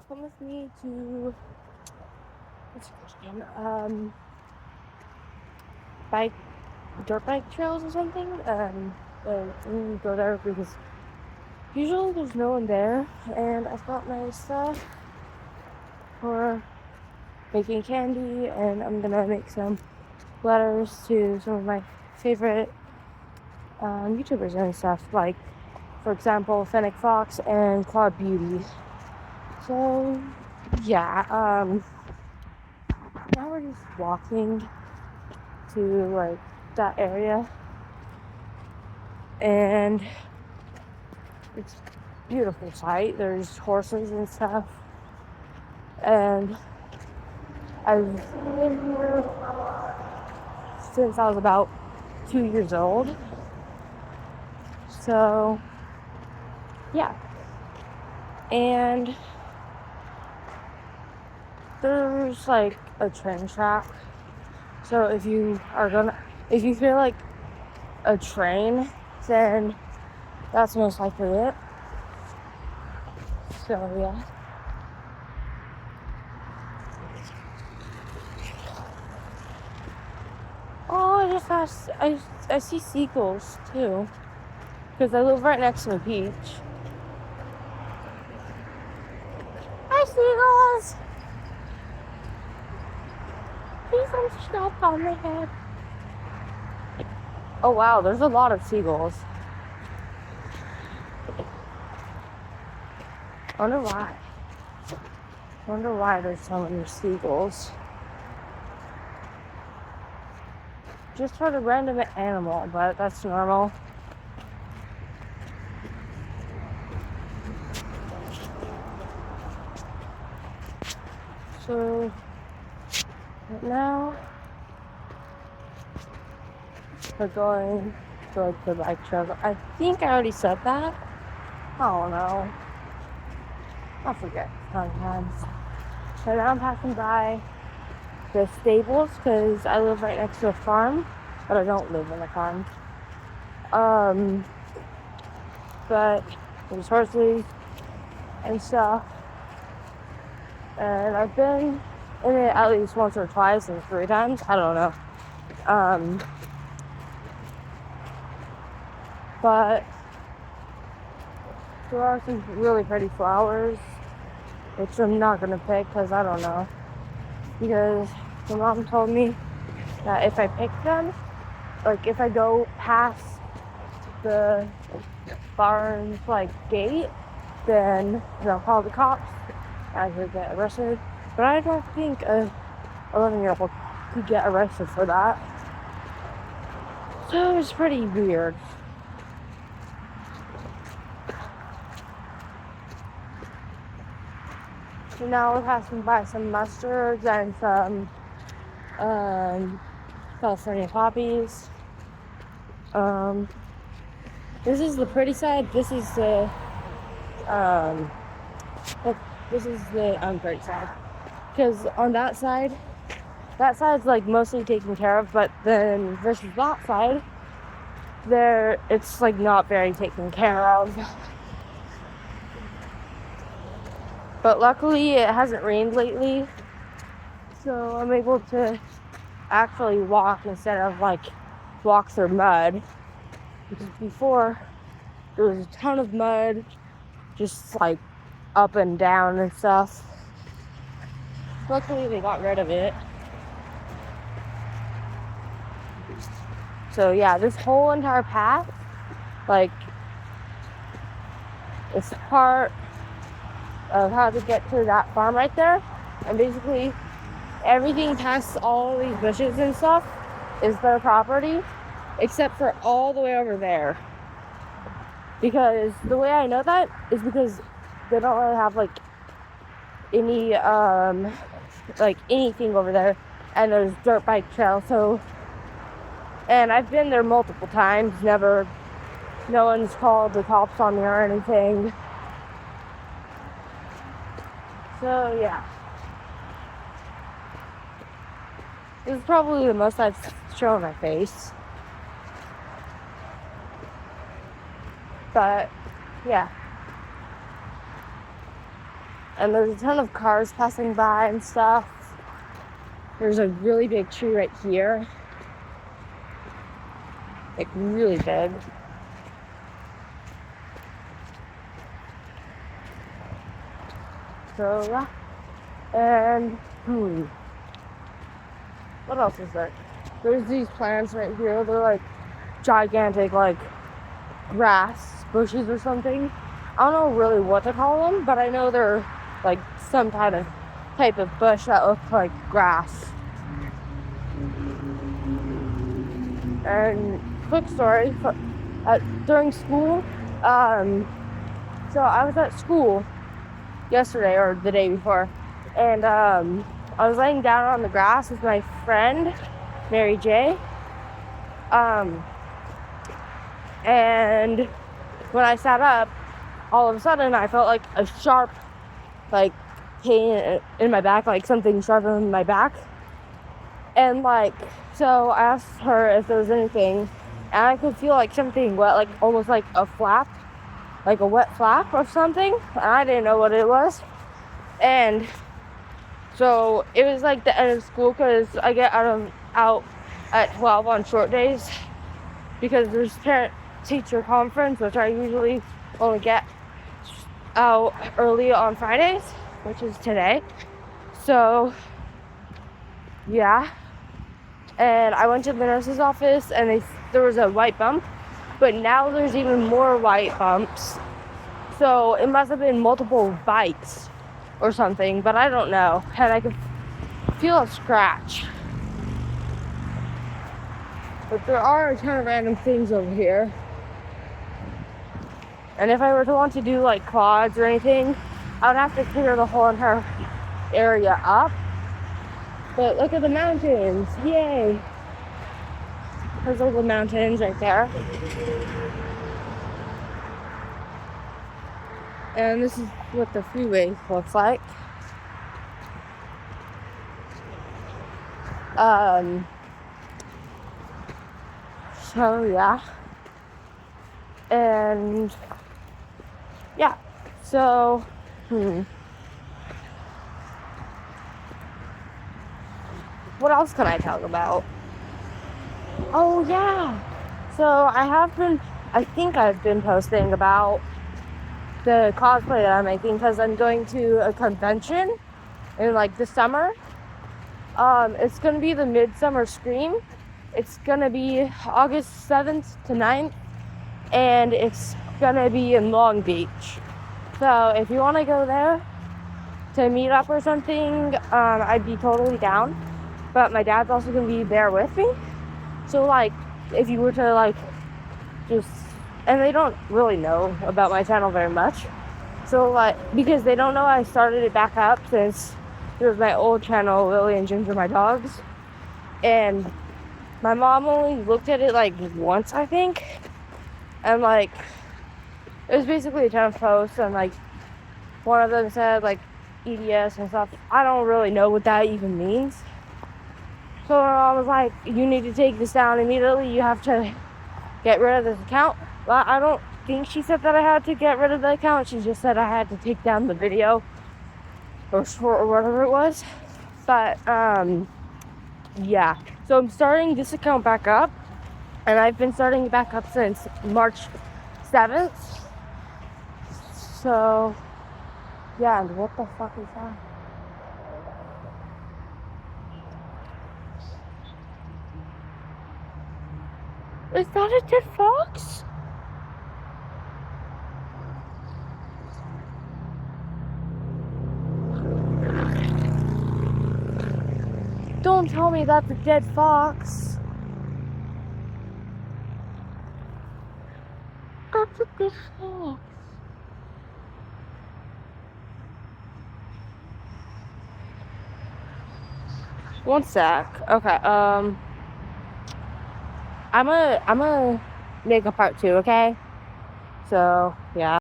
come with me to what's it called again? Bike dirt bike trails or something. We go there because usually there's no one there, and I've got my stuff for making candy, and I'm gonna make some letters to some of my favorite YouTubers and stuff, like for example Fennec Fox and Claude Beauty. So yeah, now we're just walking to like that area, and it's a beautiful sight. There's horses and stuff, and I've been here since I was about 2 years old. So yeah, and there's like a train track. So if you feel like a train, then that's most likely it. So yeah. Oh, I see seagulls too, because I live right next to the beach. Hi, seagulls! Please don't stop on my head. Oh wow, there's a lot of seagulls. Wonder why there's so many seagulls. Just for the random animal, but that's normal. So right now we're going to like the bike trail. I think I already said that. I don't know. I forget sometimes. So now I'm passing by the stables because I live right next to a farm, but I don't live in a farm. But there's horses and stuff, and I've been in it at least once or twice or 3 times. I don't know. But there are some really pretty flowers, which I'm not gonna pick because I don't know. Because my mom told me that if I pick them, like if I go past the barn's like gate, then they'll call the cops. I could get arrested. But I don't think a 11-year-old could get arrested for that. So it's pretty weird. So now we're passing by some mustards and some California poppies. This is the pretty side. This is the unpretty side. Because on that side's like mostly taken care of, but then versus that side, it's like not very taken care of. But luckily it hasn't rained lately, so I'm able to actually walk instead of like walk through mud. Because before there was a ton of mud, just like up and down and stuff. Luckily they got rid of it. So yeah, this whole entire path, like, it's part of how to get to that farm right there. And basically everything past all these bushes and stuff is their property, except for all the way over there. Because the way I know that is because they don't really have like any anything over there, and there's dirt bike trail. So, and I've been there multiple times, no one's called the cops on me or anything. So yeah, this is probably the most I've shown my face. But yeah, And there's a ton of cars passing by and stuff. There's a really big tree right here. Like, really big. So, yeah. And, what else is there? There's these plants right here. They're like gigantic, like grass bushes or something. I don't know really what to call them, but I know they're like some kind of type of bush that looks like grass. And quick story, during school, so I was at school yesterday or the day before, and I was laying down on the grass with my friend Mary J. And when I sat up, all of a sudden I felt like a sharp, like, pain in my back, like something sharp in my back. And like, so I asked her if there was anything, and I could feel like something wet, like almost like a flap, like a wet flap or something. And I didn't know what it was. And so it was like the end of school, because I get out at 12 on short days, because there's parent-teacher conference, which I usually only get out early on Fridays, which is today. So, yeah. And I went to the nurse's office, and there was a white bump, but now there's even more white bumps. So it must have been multiple bites or something, but I don't know. And I could feel a scratch. But there are a ton of random things over here. And if I were to want to do like quads or anything, I would have to clear the whole entire area up. But look at the mountains, yay! There's all the mountains right there. And this is what the freeway looks like. So yeah. And yeah, so what else can I talk about? Oh yeah, so I think I've been posting about the cosplay that I'm making, because I'm going to a convention in like the summer. It's gonna be the Midsummer Scream. It's gonna be August 7th to 9th, and it's gonna be in Long Beach. So if you want to go there to meet up or something, I'd be totally down. But my dad's also gonna be there with me. So like, if you were to like just, and they don't really know about my channel very much. So like, because they don't know I started it back up since it was my old channel, Lily and Ginger, my dogs. And my mom only looked at it like once, I think. And like, it was basically a ton of posts, and like, one of them said like EDS and stuff. I don't really know what that even means. So my mom was like, you need to take this down immediately. You have to get rid of this account. Well, I don't think she said that I had to get rid of the account. She just said I had to take down the video or short or whatever it was. But yeah. So I'm starting this account back up, and I've been starting it back up since March 7th. So yeah, and what the fuck is that? Is that a dead fox? Don't tell me that's a dead fox. That's a dead fox. One sec. Okay, I'm gonna make a part 2, okay? So, yeah.